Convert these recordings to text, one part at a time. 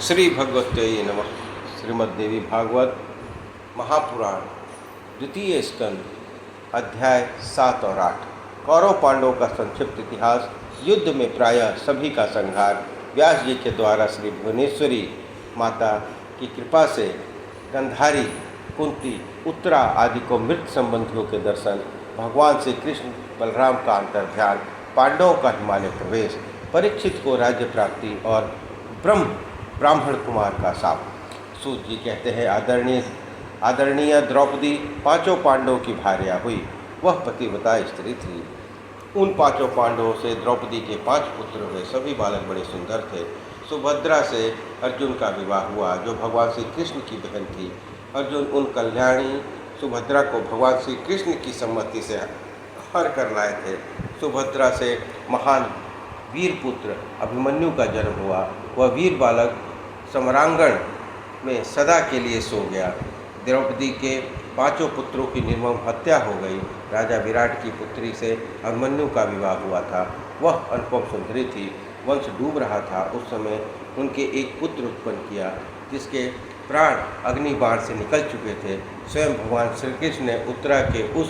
श्री भगवत्यै नमः। श्रीमद्देवी भागवत महापुराण द्वितीय स्कंद अध्याय 7 और 8। कौरव पांडवों का संक्षिप्त इतिहास। युद्ध में प्रायः सभी का संहार। व्यास जी के द्वारा श्री भुवनेश्वरी माता की कृपा से गंधारी, कुंती, उत्तरा आदि को मृत संबंधियों के दर्शन, भगवान श्री कृष्ण बलराम का अंतर्ध्यान, पांडवों का हिमालय प्रवेश, परीक्षित को राज्य प्राप्ति और ब्राह्मण कुमार का शाप। सूत जी कहते हैं, आदरणीय द्रौपदी पांचों पांडवों की भार्या हुई। वह पतिव्रता स्त्री थी। उन पांचों पांडवों से द्रौपदी के 5 पुत्र हुए। सभी बालक बड़े सुंदर थे। सुभद्रा से अर्जुन का विवाह हुआ, जो भगवान श्री कृष्ण की बहन थी। अर्जुन उन कल्याणी सुभद्रा को भगवान श्री कृष्ण की सम्मति से हर कर लाए थे। सुभद्रा से महान वीर पुत्र अभिमन्यु का जन्म हुआ। वह वीर बालक समरांगण में सदा के लिए सो गया। द्रौपदी के 5 पुत्रों की निर्मम हत्या हो गई। राजा विराट की पुत्री से अभिमन्यु का विवाह हुआ था। वह अनुपम सुंदरी थी। वंश डूब रहा था। उस समय उनके एक पुत्र उत्पन्न किया, जिसके प्राण अग्नि बाण से निकल चुके थे। स्वयं भगवान श्री कृष्ण ने उत्तरा के उस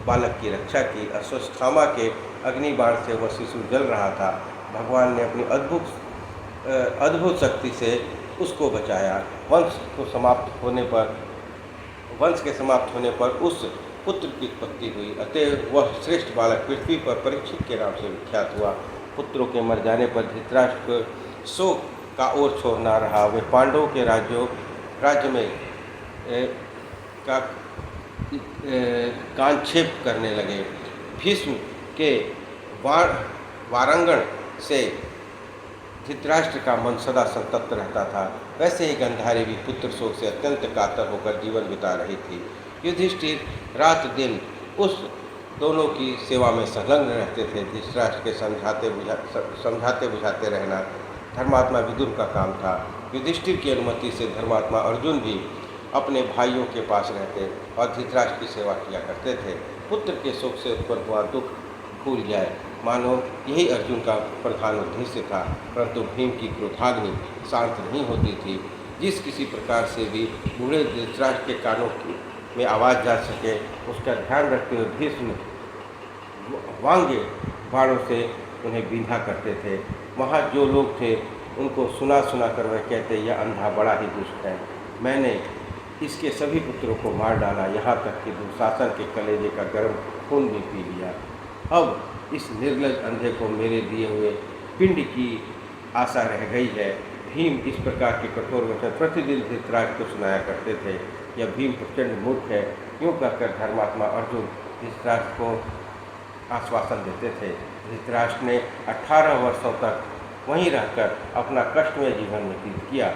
बालक की रक्षा की। अश्वत्थामा के अग्नि बाण से वह शिशु जल रहा था। भगवान ने अपनी अद्भुत शक्ति से उसको बचाया। वंश के समाप्त होने पर उस पुत्र की उत्पत्ति हुई। अतः वह श्रेष्ठ बालक पृथ्वी पर परीक्षित के नाम से विख्यात हुआ। पुत्रों के मर जाने पर धृतराष्ट्र को शोक का ओर छोड़ ना रहा। वे पांडवों के राज्य में कांक्षेप करने लगे। भीष्म के वारंगण से धृतराष्ट्र का मन सदा संतप्त रहता था। वैसे ही गंधारी भी पुत्र शोक से अत्यंत कातर होकर जीवन बिता रही थी। युधिष्ठिर रात दिन उस दोनों की सेवा में संलग्न रहते थे। धृतराष्ट्र के समझाते बुझाते रहना धर्मात्मा विदुर का काम था। युधिष्ठिर की अनुमति से धर्मात्मा अर्जुन भी अपने भाइयों के पास रहते और धृतराष्ट्र की सेवा किया करते थे। पुत्र के शोक से उत्पन्न हुआ दुख भूल जाए, मानो यही अर्जुन का प्रधान उद्देश्य था। परंतु भीम की क्रोधाग्नि शांत नहीं होती थी। जिस किसी प्रकार से भी बूढ़े धृतराष्ट्र के कानों में आवाज़ जा सके, उसका ध्यान रखते हुए भीष्म वांगे बाणों से उन्हें बींधा करते थे। वहाँ जो लोग थे उनको सुना कर वह कहते, यह अंधा बड़ा ही दुष्ट है। मैंने इसके सभी पुत्रों को मार डाला, यहाँ तक कि दुशासन के कलेजे का गर्म खून भी पी लिया। अब इस निर्लज अंधे को मेरे दिए हुए पिंड की आशा रह गई है। भीम इस प्रकार के कठोर वचन प्रतिदिन धृतराष्ट्र को सुनाया करते थे। यह भीम प्रचंड मूर्ख है, यूँ कहकर धर्मात्मा अर्जुन धृतराष्ट्र को आश्वासन देते थे। धृतराष्ट्र ने 18 वर्षों तक वहीं रहकर अपना कष्टमय जीवन व्यतीत किया।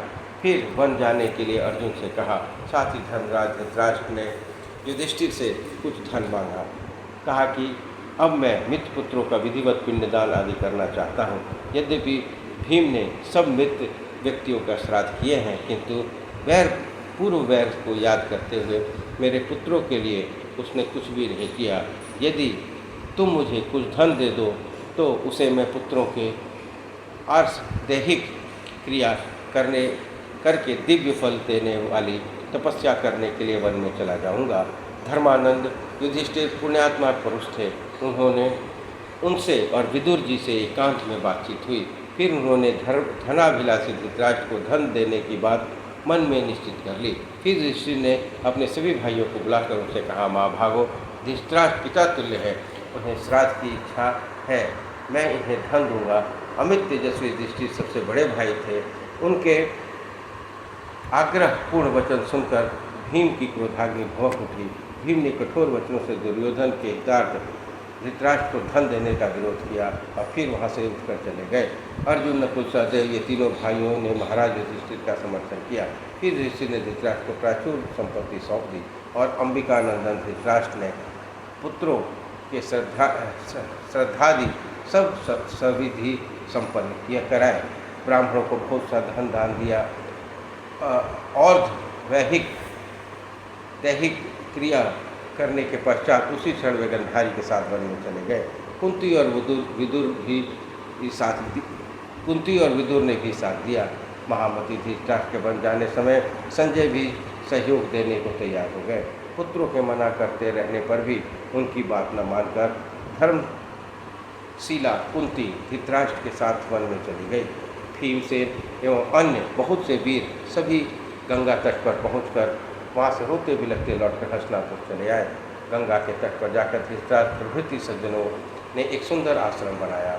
फिर वन जाने के लिए अर्जुन से कहा। साथ ही धर्मराज धृतराष्ट्र ने युधिष्ठिर से कुछ धन मांगा। कहा कि अब मैं मित्र पुत्रों का विधिवत पिंडदान आदि करना चाहता हूँ। यद्यपि भीम ने सब मित्र व्यक्तियों का श्राद्ध किए हैं, किंतु पूर्व वैर को याद करते हुए मेरे पुत्रों के लिए उसने कुछ भी नहीं किया। यदि तुम मुझे कुछ धन दे दो तो उसे मैं पुत्रों के दैहिक क्रिया करके दिव्य फल देने वाली तपस्या करने के लिए वन में चला जाऊंगा। धर्मानंद युधिष्ठिर पुण्यात्मा पुरुष थे। उन्होंने उनसे और विदुर जी से एकांत में बातचीत हुई। फिर उन्होंने धनाभिलाषी धृतराष्ट्र को धन देने की बात मन में निश्चित कर ली। फिर युधिष्ठिर ने अपने सभी भाइयों को बुलाकर उनसे कहा, माँ भागो, धृतराष्ट्र पिता तुल्य है, उन्हें श्राद्ध की इच्छा है, मैं इन्हें धन दूंगा। अमित तेजस्वी युधिष्ठिर सबसे बड़े भाई थे। उनके आग्रहपूर्ण वचन सुनकर भीम की क्रोधाग्नि भड़क उठी। भीम ने कठोर वचनों से दुर्योधन के हितार्थ धृतराष्ट्र को धन देने का विरोध किया और फिर वहां से उठकर चले गए। अर्जुन, नकुल, सहदेव ये तीनों भाइयों ने महाराज युधिष्ठिर का समर्थन किया। फिर युधिष्ठिर ने धृतराष्ट्र को प्राचुर संपत्ति सौंप दी और अंबिकानंदन धृतराष्ट्र ने पुत्रों के श्रद्धादि सब सविधि संपन्न किया कराए। ब्राह्मणों को बहुत सा धन दान दिया और दैहिक क्रिया करने के पश्चात उसी क्षण वे गंधारी के साथ वन में चले गए। कुंती और विदुर ने भी साथ दिया। महामती धृतराष्ट्र के बन जाने समय संजय भी सहयोग देने को तैयार हो गए। पुत्रों के मना करते रहने पर भी उनकी बात न मानकर धर्मशीला कुंती धृतराष्ट्र के साथ वन में चली गई। भीमसेन एवं अन्य बहुत से वीर सभी गंगा तट पर पहुंचकर वहाँ से होते बिलखते लौटकर हस्तिनापुर चले आए। गंगा के तट पर जाकर धृतराष्ट्र प्रभृति सज्जनों ने एक सुंदर आश्रम बनाया।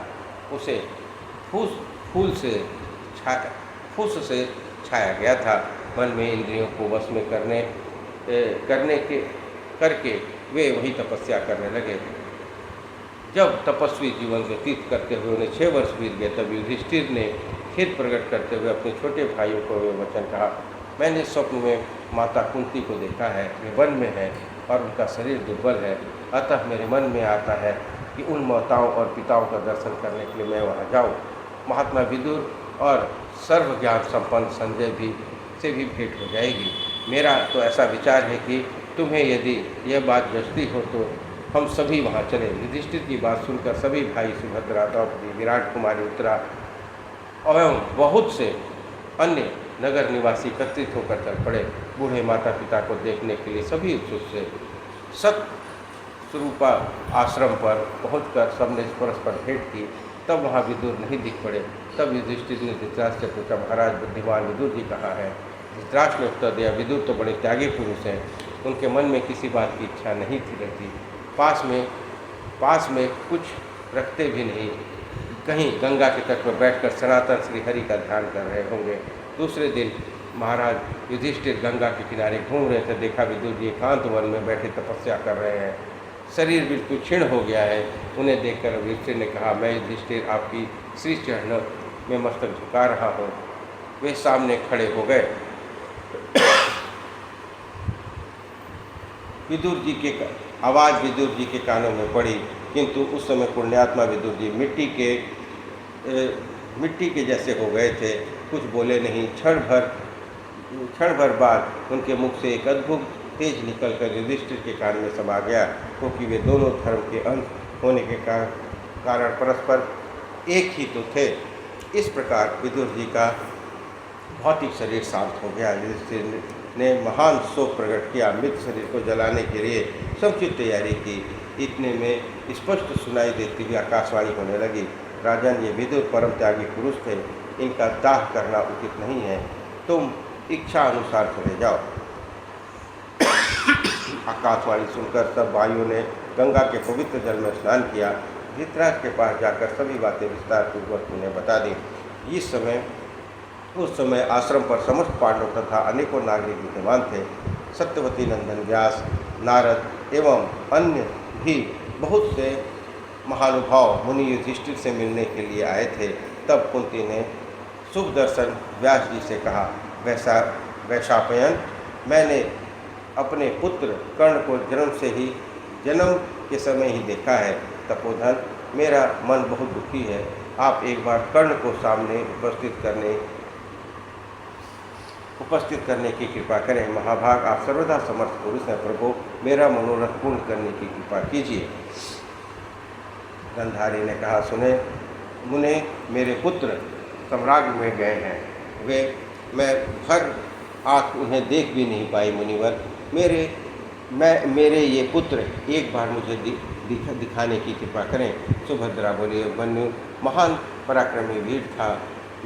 उसे फूस से छाया गया था। मन में इंद्रियों को वश में करके वे वही तपस्या करने लगे। जब तपस्वी जीवन व्यतीत करते हुए उन्हें 6 वर्ष बीत गए, तब युधिष्ठिर ने खेद प्रकट करते हुए अपने छोटे भाइयों को वे वचन कहा, मैंने स्वप्न में माता कुंती को देखा है, वे वन में है और उनका शरीर दुर्बल है। अतः मेरे मन में आता है कि उन माताओं और पिताओं का दर्शन करने के लिए मैं वहाँ जाऊँ। महात्मा विदुर और सर्व ज्ञान संपन्न संजय से भी भेंट हो जाएगी। मेरा तो ऐसा विचार है कि तुम्हें यदि यह बात जचती हो तो हम सभी वहाँ चलें। युधिष्ठिर की बात सुनकर सभी भाई सुभद्रा, द्रौपदी, विराट कुमारी, उत्तरा एवं बहुत से अन्य नगर निवासी एकत्रित होकर चल पड़े। बूढ़े माता पिता को देखने के लिए सभी उत्सुक से सतस्वरूपा आश्रम पर पहुंचकर सबने परस्पर भेंट की। तब वहाँ विदुर नहीं दिख पड़े। तब युधिष्ठिर ने धृतराष्ट्र से पूछा, महाराज बुद्धिमान विदुर जी कहाँ हैं? धृतराष्ट्र ने उत्तर दिया, विदुर तो बड़े त्यागी पुरुष हैं, उनके मन में किसी बात की इच्छा नहीं थी रहती। पास में कुछ रखते भी नहीं, कहीं गंगा के तट पर बैठकर सनातन श्री हरि का ध्यान कर रहे होंगे। दूसरे दिन महाराज युधिष्ठिर गंगा के किनारे घूम रहे थे। देखा विदुर जी एकांत वन में बैठे तपस्या कर रहे हैं। शरीर बिल्कुल क्षीण हो गया है। उन्हें देखकर युधिष्ठिर ने कहा, मैं युधिष्ठिर आपकी श्री चरण में मस्तक झुका रहा हूँ। वे सामने खड़े हो गए। विदुर जी के आवाज़ विदुर जी के कानों में पड़ी, किंतु उस समय पुण्यात्मा विदुर जी मिट्टी के जैसे हो गए थे, कुछ बोले नहीं। क्षण भर बाद उनके मुख से एक अद्भुत तेज निकलकर युधिष्ठिर के कान में समा गया, क्योंकि वे दोनों धर्म के अंश होने के कारण परस्पर एक ही तो थे। इस प्रकार विदुर जी का भौतिक शरीर शांत हो गया। युधिष्ठिर ने महान शोक प्रकट किया, मृत शरीर को जलाने के लिए समुचित तैयारी की। इतने में स्पष्ट सुनाई देती हुई आकाशवाणी होने लगी, राजन, ये विदुर परम त्यागी पुरुष थे, इनका दाह करना उचित नहीं है, तुम इच्छा अनुसार चले जाओ। आकाशवाणी सुनकर सब भाइयों ने गंगा के पवित्र जल में स्नान किया। धृतराष्ट्र के पास जाकर सभी बातें विस्तार पूर्वक उन्हें बता दी। उस समय आश्रम पर समस्त पांडव तथा अनेकों नागरिक विद्यमान थे। सत्यवती नंदन व्यास, नारद एवं अन्य भी बहुत से महानुभाव मुनि युधिष्ठिर से मिलने के लिए आए थे। तब कुंती ने शुभ दर्शन व्यास जी से कहा, वैशापयन, मैंने अपने पुत्र कर्ण को जन्म के समय ही देखा है। तपोधन, मेरा मन बहुत दुखी है, आप एक बार कर्ण को सामने उपस्थित करने की कृपा करें। महाभाग, आप सर्वदा समर्थ पुरुष हैं, प्रभु मेरा मनोरथ पूर्ण करने की कृपा कीजिए। गंधारी ने कहा, सुने मुने, मेरे पुत्र सम्राट में गए हैं, मैं भर आँख उन्हें देख भी नहीं पाई। मुनिवर, मेरे ये पुत्र एक बार मुझे दिखाने की कृपा करें। सुभद्रा बोली, मनु महान पराक्रमी वीर था,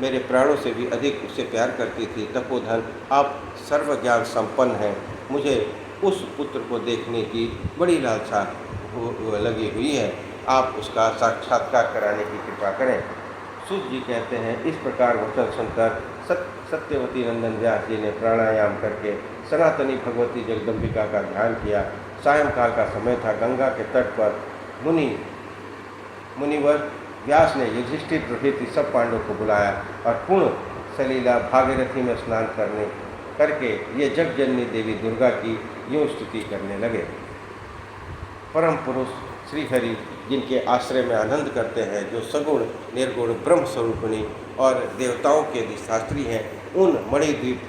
मेरे प्राणों से भी अधिक उससे प्यार करती थी। तपोधन, आप सर्वज्ञान संपन्न हैं, मुझे उस पुत्र को देखने की बड़ी लालसा लगी हुई है, आप उसका साक्षात्कार कराने की कृपा करें। सूत जी कहते हैं, इस प्रकार वचन सुनकर सत्यवती नंदन व्यास जी ने प्राणायाम करके सनातनी भगवती जगदम्बिका का ध्यान किया। सायंकाल का समय था। गंगा के तट पर मुनिवर व्यास ने युधिष्ठिर प्रभृति सब पांडवों को बुलाया और पूर्ण सलीला भागीरथी में स्नान करके ये जगजननी देवी दुर्गा की यूँ स्तुति करने लगे। परम पुरुष श्रीहरि जिनके आश्रय में आनंद करते हैं, जो सगुण निर्गुण ब्रह्म स्वरूपिणी और देवताओं के अधिष्ठात्री हैं, उन मणिद्वीप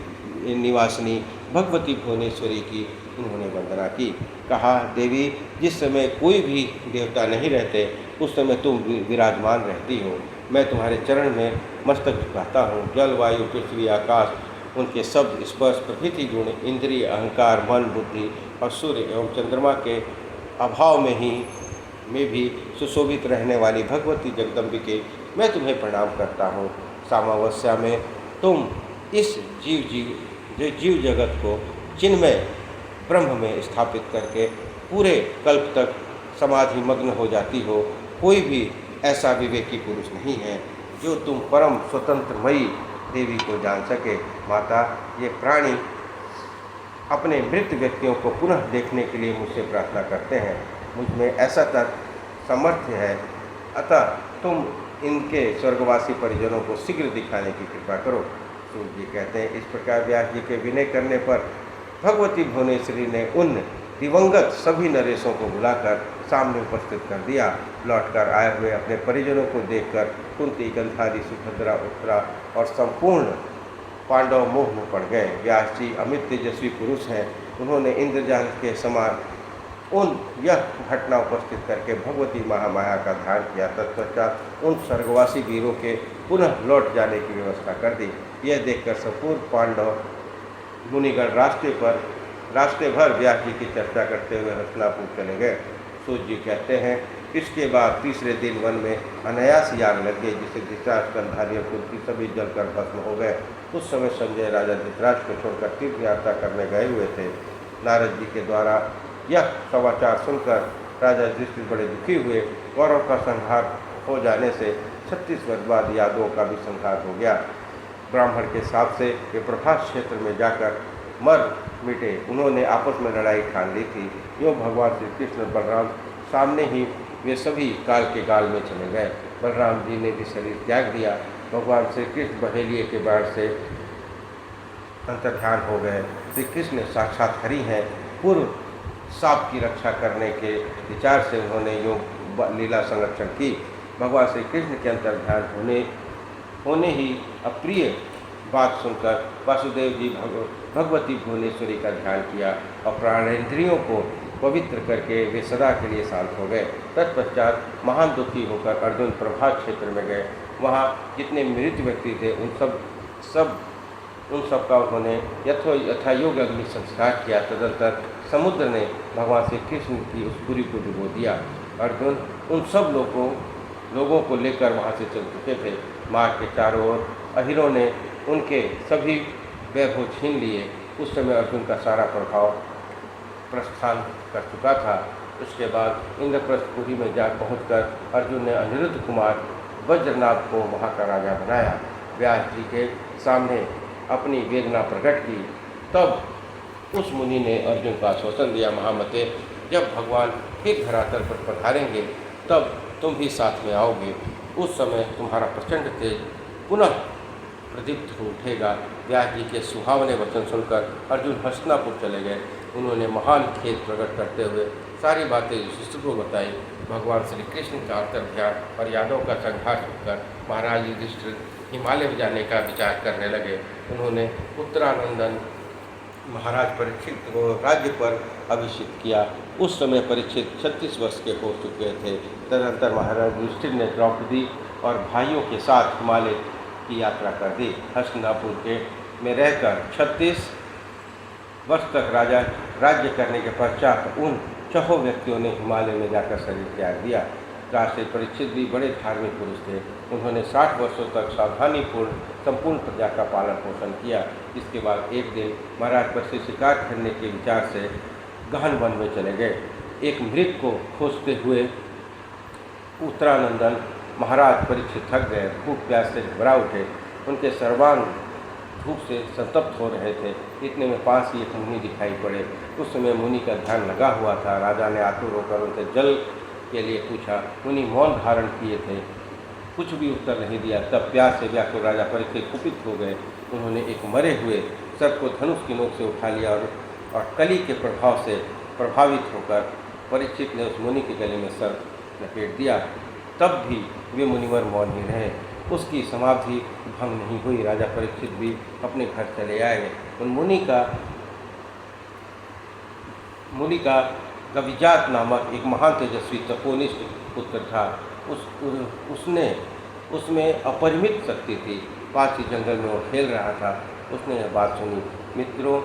निवासिनी भगवती भुवनेश्वरी की उन्होंने वंदना की। कहा, देवी, जिस समय कोई भी देवता नहीं रहते उस समय तुम विराजमान रहती हो। मैं तुम्हारे चरण में मस्तक झुकाता हूँ। जल, वायु, पृथ्वी, आकाश, उनके शब्द, स्पर्श, प्रभृति गुण, इंद्रिय, अहंकार, मन, बुद्धि और सूर्य एवं चंद्रमा के अभाव में भी सुशोभित रहने वाली भगवती जगदम्बिके, मैं तुम्हें प्रणाम करता हूँ। सामावस्या में तुम इस जीव जगत को चिन्मय ब्रह्म में स्थापित करके पूरे कल्प तक समाधि मग्न हो जाती हो। कोई भी ऐसा विवेकी पुरुष नहीं है जो तुम परम स्वतंत्रमयी देवी को जान सके। माता, ये प्राणी अपने मृत व्यक्तियों को पुनः देखने के लिए मुझसे प्रार्थना करते हैं। मुझ में ऐसा तक सामर्थ्य है, अतः तुम इनके स्वर्गवासी परिजनों को शीघ्र दिखाने की कृपा करो। सूर्य जी कहते हैं, इस प्रकार व्यास जी के विनय करने पर भगवती भुवनेश्वरी ने उन दिवंगत सभी नरेशों को बुलाकर सामने उपस्थित कर दिया। लौटकर आए हुए अपने परिजनों को देखकर कुंती, गंधारी, सुभद्रा, उत्तरा और संपूर्ण पांडव मोह में पड़ गए। व्यास जी अमित तेजस्वी पुरुष हैं। उन्होंने इंद्रजाल के समान यह घटना उपस्थित करके भगवती महामाया का ध्यान किया। तत्पश्चात उन स्वर्गवासी वीरों के पुनः लौट जाने की व्यवस्था कर दी। यह देखकर संपूर्ण पांडव मुनिगण रास्ते भर व्यास जी की चर्चा करते हुए हस्तिनापुर चले गए। सूर्य जी कहते हैं, इसके बाद तीसरे दिन वन में अनायास आग लग गई, जिसे धृतराष्ट्र, गंधारी और कुंती सभी जलकर भस्म हो गए। उस समय संजय राजा धृतराष्ट्र को छोड़कर तीर्थ यात्रा करने गए हुए थे। नारद जी के द्वारा यह समाचार सुनकर राजा युधिष्ठिर बड़े दुखी हुए। कौरव का संहार हो जाने से 36 वर्ष बाद यादवों का भी संहार हो गया। ब्राह्मण के साथ से वे प्रभास क्षेत्र में जाकर मर मिटे। उन्होंने आपस में लड़ाई ठान ली थी। यूँ भगवान श्री कृष्ण बलराम सामने ही वे सभी काल के गाल में चले गए। बलराम जी ने भी शरीर त्याग दिया। भगवान श्री कृष्ण बहेलिए के बाण से अंतर्ध्यान हो गए। श्री कृष्ण साक्षात हरि हैं। पूर्व साप की रक्षा करने के विचार से उन्होंने यूँ लीला संरक्षण की। भगवान श्री कृष्ण के अंतर्ध्यान होने ही अप्रिय बात सुनकर वासुदेव जी भगवती भुवनेश्वरी का ध्यान किया और प्राणेंद्रियों को पवित्र करके वे सदा के लिए शांत हो गए। तत्पश्चात महान दुखी होकर अर्जुन प्रभास क्षेत्र में गए। वहाँ जितने मृत व्यक्ति थे उन सब का उन्होंने यथायोग अग्नि संस्कार किया। तदंतर समुद्र ने भगवान श्री कृष्ण की उस पुरी को डुबो दिया। अर्जुन उन सब लोगों को लेकर वहाँ से चल चुके थे। मार्ग के चारों ओर अहिरों ने उनके सभी वैभव छीन लिए। उस समय अर्जुन का सारा प्रभाव प्रस्थान कर चुका था। उसके बाद इंद्रप्रस्थपुरी में जा पहुंचकर अर्जुन ने अनिरुद्ध कुमार वज्रनाभ को वहाँ का राजा बनाया। व्यास जी के सामने अपनी वेदना प्रकट की। तब उस मुनि ने अर्जुन को आश्वासन दिया, महामते, जब भगवान फिर धरातल पर पधारेंगे तब तुम भी साथ में आओगे। उस समय तुम्हारा प्रचंड तेज पुनः प्रदीप्त हो उठेगा। व्यास जी के सुहावने वचन सुनकर अर्जुन हस्तिनापुर चले गए। उन्होंने महान खेद प्रकट करते हुए सारी बातें युधिष्ठिर को बताई। भगवान श्री कृष्ण का अंतर्ध्यान और यादव का संहार होकर महाराज युधिष्ठिर हिमालय जाने का विचार करने लगे। उन्होंने उत्तरानंदन महाराज परीक्षित को राज्य पर अभिषेक किया। उस समय परीक्षित 36 वर्ष के हो चुके थे। तदनंतर महाराज युधिष्ठिर ने द्रौपदी और भाइयों के साथ हिमालय की यात्रा कर दी। हस्तिनापुर में रहकर 36 वर्ष तक राज्य करने के पश्चात उन 6 व्यक्तियों ने हिमालय में जाकर शरीर त्याग दिया। राष्ट्रीय परीक्षित भी बड़े धार्मिक पुरुष थे। उन्होंने 60 वर्षों तक सावधानीपूर्ण संपूर्ण प्रजा का पालन पोषण किया। इसके बाद एक दिन महाराज पर से शिकार करने के विचार से गहन वन में चले गए। एक मृग को खोजते हुए उत्तरानंदन महाराज परीक्षित थक गए। भूख प्यास से घबरा उठे। उनके सर्वांग धूप से संतप्त हो रहे थे। इतने में पास ही एक मुनि दिखाई पड़े। उस समय मुनि का ध्यान लगा हुआ था। राजा ने आतुर होकर उनसे जल के लिए पूछा। मुनि मौन धारण किए थे, कुछ भी उत्तर नहीं दिया। तब प्यास से व्याकुल राजा परीक्षित कुपित हो गए। उन्होंने एक मरे हुए सर्प को धनुष की नोक से उठा लिया और कली के प्रभाव से प्रभावित होकर परीक्षित ने उस मुनि के गले में सर्प लपेट दिया। तब भी वे मुनिवर मौन ही रहे। उसकी समाधि भंग नहीं हुई। राजा परीक्षित भी अपने घर चले आए। उन मुनि का गविजात नामक एक महान तेजस्वी तपोनिष्ठ पुत्र था। उसने उसमें अपरिमित शक्ति थी। पास ही जंगल में वो खेल रहा था। उसने यह बात सुनी। मित्रों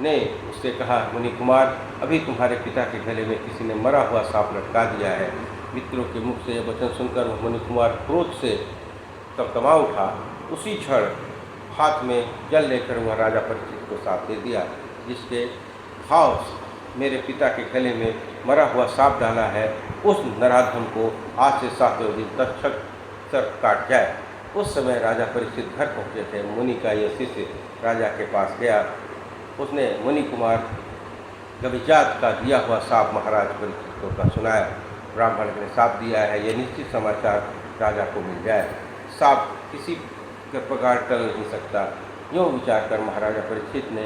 ने उससे कहा, मुनि कुमार, अभी तुम्हारे पिता के गले में किसी ने मरा हुआ सांप लटका दिया है। मित्रों के मुख से यह वचन सुनकर मुनि कुमार क्रोध से तमतमा उठा। उसी क्षण हाथ में जल लेकर वह राजा परीक्षित को सांप दे दिया, जिसके घाव मेरे पिता के गले में मरा हुआ सांप डाला है, उस नराधम को आज से 7वें दिन तक सर काट जाए। उस समय राजा परीक्षित घर पहुँचे थे। मुनि का यह शिष्य राजा के पास गया। उसने मुनि कुमार गविजात का दिया हुआ सांप महाराज परीक्षित को का सुनाया। ब्राह्मण ने सांप दिया है, यह निश्चित समाचार राजा को मिल जाए। सांप किसी का पगार टल नहीं सकता। यूँ विचार कर महाराजा परीक्षित ने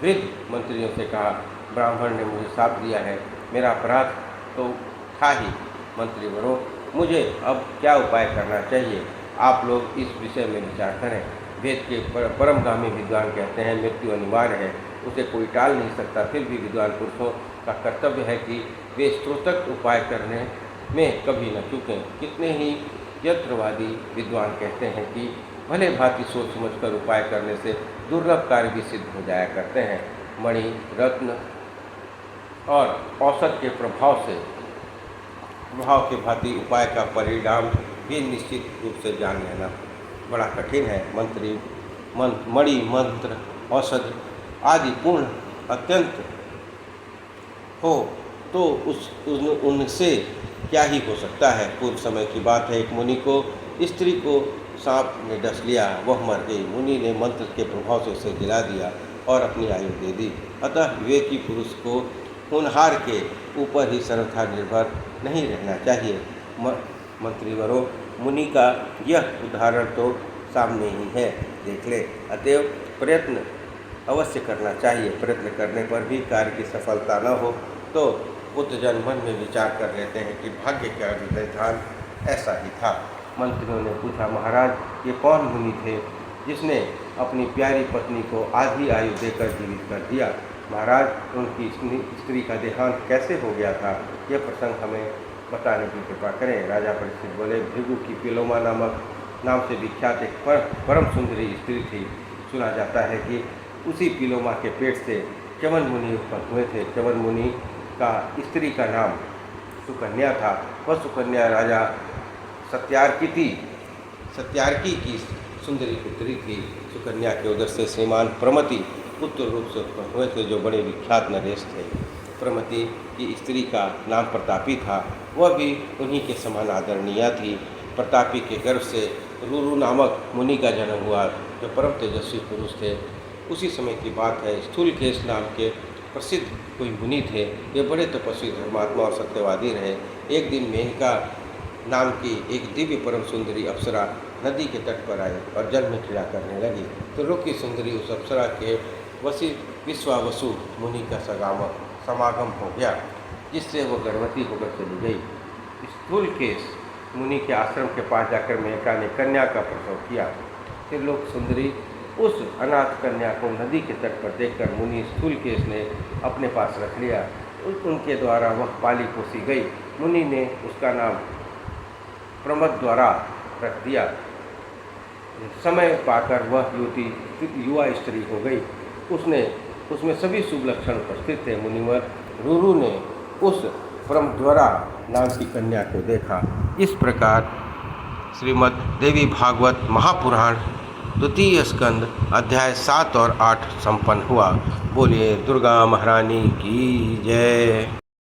वृद्ध मंत्रियों से कहा, ब्राह्मण ने मुझे सांप दिया है, मेरा अपराध तो था ही। मंत्रीवरों, मुझे अब क्या उपाय करना चाहिए? आप लोग इस विषय में विचार करें। वेद के परमगामी विद्वान कहते हैं, मृत्यु अनिवार्य है, उसे कोई टाल नहीं सकता। फिर भी विद्वान पुरुषों का कर्तव्य है कि वे स्त्रोतक उपाय करने में कभी न चूकें। कितने ही यंत्रवादी विद्वान कहते हैं कि भले भांति सोच समझकर उपाय करने से दुर्लभ कार्य भी सिद्ध हो जाया करते हैं। मणि, रत्न और औषध के प्रभाव के भांति उपाय का परिणाम भी निश्चित रूप से जान लेना बड़ा कठिन है। मणि, मंत्र, औषध आदि पूर्ण अत्यंत हो तो उनसे क्या ही हो सकता है। पूर्व समय की बात है, एक मुनि को स्त्री को सांप ने डस लिया, वह मर गई। मुनि ने मंत्र के प्रभाव से उसे जिला दिया और अपनी आयु दे दी। अतः विवेकी पुरुष को होनहार के ऊपर ही सर्वथा निर्भर नहीं रहना चाहिए। मंत्रीवरों, मुनि का यह उदाहरण तो सामने ही है, देख ले। अतएव प्रयत्न अवश्य करना चाहिए। प्रयत्न करने पर भी कार्य की सफलता न हो तो बुद्धजन मन में विचार कर लेते हैं कि भाग्य का विधान ऐसा ही था। मंत्रियों ने पूछा, महाराज, ये कौन मुनि थे जिसने अपनी प्यारी पत्नी को आधी आयु देकर जीवित कर दिया? महाराज, उनकी स्त्री का देहांत कैसे हो गया था? यह प्रसंग हमें बताने की कृपा करें। राजा परीक्षित बोले, भृगु की पिलोमा नाम से विख्यात एक परम सुंदरी स्त्री थी। सुना जाता है कि उसी पिलोमा के पेट से च्यवन मुनि उत्पन्न हुए थे। च्यवन मुनि का स्त्री का नाम सुकन्या था। वह सुकन्या राजा सत्यार्की की सुंदरी पुत्री थी। सुकन्या के उदर से श्रीमान प्रमति पुत्र रूप से उत्पन्न हुए थे, जो बड़े विख्यात नरेश थे। प्रमति की स्त्री का नाम प्रतापी था। वह भी उन्हीं के समान आदरणीय थी। प्रतापी के गर्भ से रुरु नामक मुनि का जन्म हुआ, जो परम तेजस्वी पुरुष थे। उसी समय की बात है। स्थूलकेश नाम के प्रसिद्ध कोई मुनि थे। वे बड़े तपस्वी, धर्मात्मा और सत्यवादी रहे। एक दिन मेनका नाम की एक दिव्य परम सुंदरी अप्सरा नदी के तट पर आई और जल में क्रीड़ा करने लगी। त्रिलोक की सुंदरी उस अप्सरा के विश्वावसु मुनि का समागम हो गया, जिससे वह गर्भवती होकर चली गई। स्थूलकेश मुनि के आश्रम के पास जाकर मेनका ने कन्या का प्रसव किया। त्रिलोक सुंदरी उस अनाथ कन्या को नदी के तट पर देखकर मुनि स्थूलकेश ने अपने पास रख लिया। उनके द्वारा वह पाली पोसी गई। मुनि ने उसका नाम प्रमद द्वारा रख दिया। समय पाकर वह युवा स्त्री हो गई। उसमें सभी शुभ लक्षण उपस्थित थे। मुनिवर रुरु ने उस प्रमद्वरा नाम की कन्या को देखा। इस प्रकार श्रीमद् देवी भागवत महापुराण द्वितीय स्कंद अध्याय 7 और 8 संपन्न हुआ। बोलिए दुर्गा महारानी की जय।